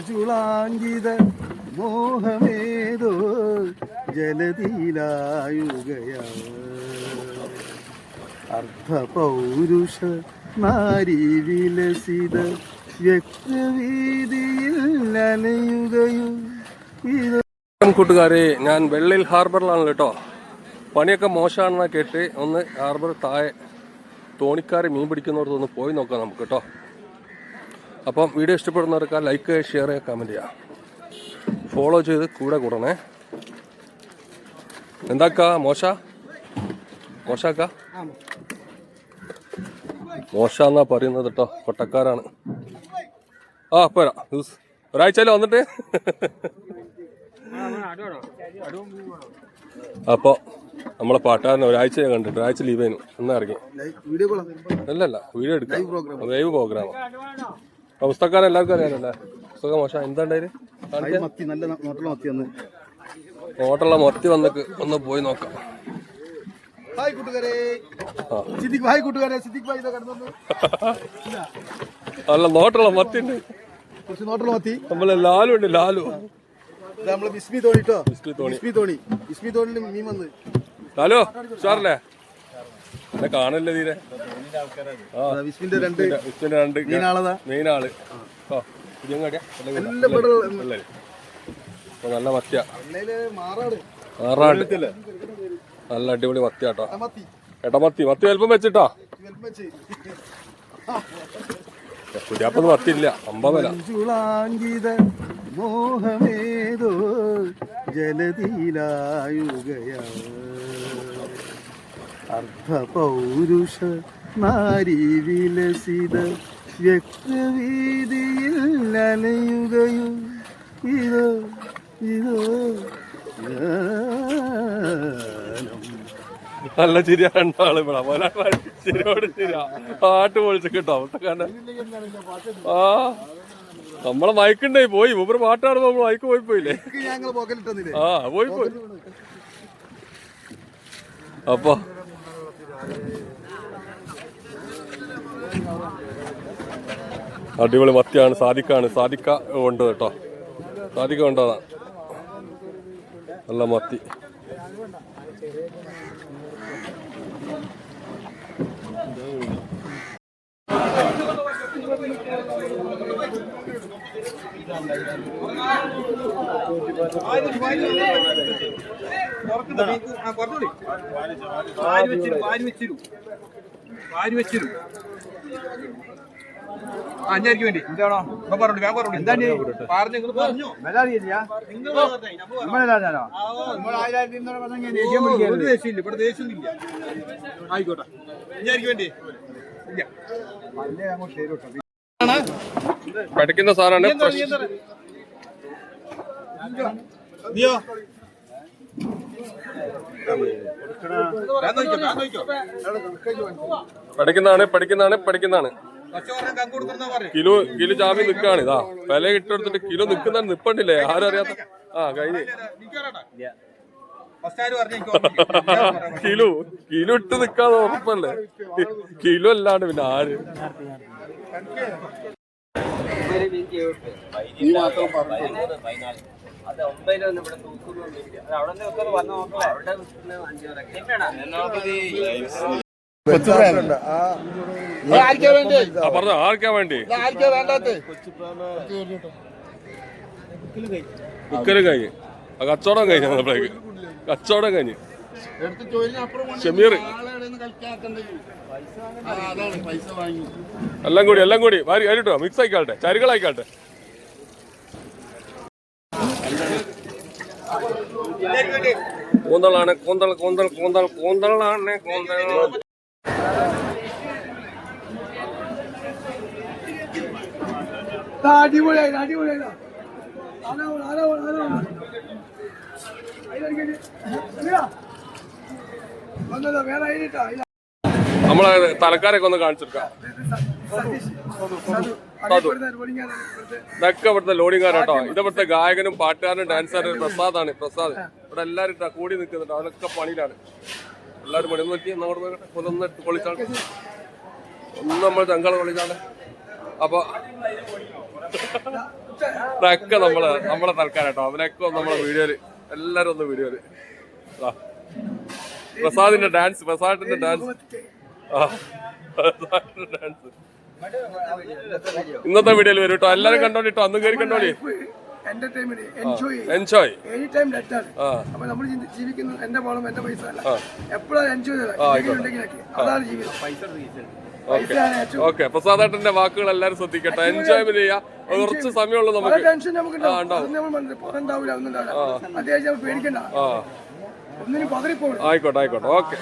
മഞ്ജുളാങ്കിത മോഹമേതോ ജലതിയിലായുകയാ അർദ്ധപൗരുഷ നാരി വിലസിത വ്യക്തവീതിയിൽ അലയുകയും കൂട്ടുകാരെ, ഞാൻ വെള്ളിൽ ഹാർബറിലാണ് കേട്ടോ. പണിയൊക്കെ മോശമാണെന്നാ കേട്ട് ഒന്ന് ഹാർബർ താഴെ തോണിക്കാർ മീൻ പിടിക്കുന്നവർക്ക് ഒന്ന് പോയി നോക്കാം നമുക്ക് കേട്ടോ. അപ്പം വീഡിയോ ഇഷ്ടപ്പെടുന്നവർക്ക് ലൈക്ക്, ഷെയർ, കമൻറ്റ് ചെയ്യാം, ഫോളോ ചെയ്ത് കൂടെ കൂടണേ. എന്താക്കാ മോശാക്ക മോശാന്നാ പറയുന്നത് കേട്ടോ, കൊട്ടക്കാരാണ്. പോരാ ഒരാഴ്ചയില് വന്നിട്ട്. അപ്പോൾ നമ്മളെ പാട്ടുകാരനെ ഒരാഴ്ച കണ്ടിട്ട് ഒരാഴ്ച ലീവ് ചെയ്യുന്നു. എന്നാ ഇറങ്ങി അല്ലല്ല വീഡിയോ എടുക്കാം, ലൈവ് പ്രോഗ്രാം. പുസ്തകക്കാരൻ എല്ലാവർക്കും അറിയാനല്ലേ. പുസ്തകം മോശം എന്താ ഉണ്ടായത്? നോട്ടുള്ള മത്തി വന്നിട്ട് ഒന്ന് പോയി നോക്കാം. അല്ല, നോട്ടുള്ള മത്തി ഉണ്ട്, നമ്മളെ ലാലു ഉണ്ട്. ലാലു ഹലോ സാറല്ലേ, എന്നെ കാണല്ലേ തീരെ. മെയിനാള് നല്ല മത്തിയ, മാറാട് നല്ല അടിപൊളി മത്തിയാട്ടോ. എടമത്തി മത്തി വലുപ്പം വെച്ചിട്ടോ. പുതിയപ്പത് മത്തിയില്ല, 50 വില. മോഹമേതോ ജലതിയിലായുകയാ അർദ്ധപൗരുഷ നാരി വിലസിത വ്യക്തവീതിയിൽ അലയുകയും ഇതോ നല്ല ചിരിയാ. രണ്ടാള് ശരിയോട് ശരിയാ, പാട്ട് പൊളിച്ച് കിട്ടോ. നമ്മളെ മയക്കുണ്ടായി പോയി, മൂപ്പര് പാട്ടാടുമ്പോ നമ്മള് മയക്ക് പോയില്ലേ. പോയി അപ്പൊ അടിപൊളി മത്തിയാണ്. സാധിക്ക ഉണ്ട് കേട്ടോ, സാധിക്ക കൊണ്ടതാ നല്ല മത്തി. അഞ്ചായിരിക്കും വേണ്ടി ആയിക്കോട്ടെ. അഞ്ചായിരിക്കും വേണ്ടി പഠിക്കുന്ന സാറാണ്. പഠിക്കുന്നതാണ്. കിലോ ജാമ്യം നിൽക്കാണ്. ഇതാ വില ഇട്ടെടുത്തിട്ട് കിലോ നിൽക്കുന്ന നിപ്പണ്ടില്ലേ, ആരും അറിയാത്ത. കഴിഞ്ഞ് കിലോ ഇട്ട് നിക്കാതെ ഉറപ്പല്ലേ. കിലോ അല്ലാണ്ട് പിന്നെ ആര് പറഞ്ഞോ. ആർക്കാ വേണ്ടി വിക്കല് കഴിഞ്ഞ് കച്ചവടം കഴിഞ്ഞ നമ്മളേക്ക് കച്ചവടം കഴിഞ്ഞ്. ഷമീർ എല്ലാം കൂടി വാരി കേട്ടോ, മിക്സ് ആയിക്കാട്ടെ, ചരികളായിക്കാട്ടെ. കൂന്തളാണ് കൂന്തളാണ്. നമ്മളെ തലക്കാരൊക്കെ ഒന്ന് കാണിച്ചെടുക്കാം. ഇതൊക്കെ ഇവിടുത്തെ ലോഡിങ്ങാരാട്ടോ. ഇതവിടുത്തെ ഗായകനും പാട്ടുകാരനും ഡാൻസറും പ്രസാദ്. ഇവിടെ എല്ലാരും കൂടി നിൽക്കുന്നുണ്ട്. അവരൊക്കെ പണിയിലാണ്. എല്ലാവരും പണി ഒന്ന് പറ്റി ഒന്ന് പൊളിച്ചാണ്, ഒന്ന് നമ്മൾ ചങ്കള പൊളിച്ചാണ്. അപ്പൊ ഒക്കെ നമ്മളെ തൽക്കാലം കേട്ടോ. അവനൊക്കെ നമ്മളെ വീഡിയോയില് എല്ലാരും ഒന്ന് വീഡിയോയില്. പ്രസാദിന്റെ ഡാൻസ്. ആ പ്രസാദിന്റെ ഡാൻസ് ഇന്നത്തെ വീഡിയോയിൽ വരും കേട്ടോ. എല്ലാരും കണ്ടോളി കേട്ടോ. അന്ന് കയറി കണ്ടോളി. എൻജോയ്. അപ്പൊ നമ്മൾ ജീവിക്കുന്നത് എന്റെ പണം എന്റെ പൈസ അല്ല, എപ്പോഴും എൻജോയ് അതാണ് ജീവിതം. ഓക്കെ, പ്രസാദേട്ടന്റെ വാക്കുകൾ എല്ലാരും ശ്രദ്ധിക്കട്ടെ. എൻജോയ് ചെയ്യാ. കുറച്ച് സമയമുള്ളൂ നമുക്ക്. ടെൻഷൻ നമുക്ക് ഉണ്ടാവില്ല, ഒന്നും ഉണ്ടാവില്ല. അതേ പേടിക്കണ്ട, ഒന്നിനും പതറിപ്പോകും. ആയിക്കോട്ടെ. ഓക്കെ.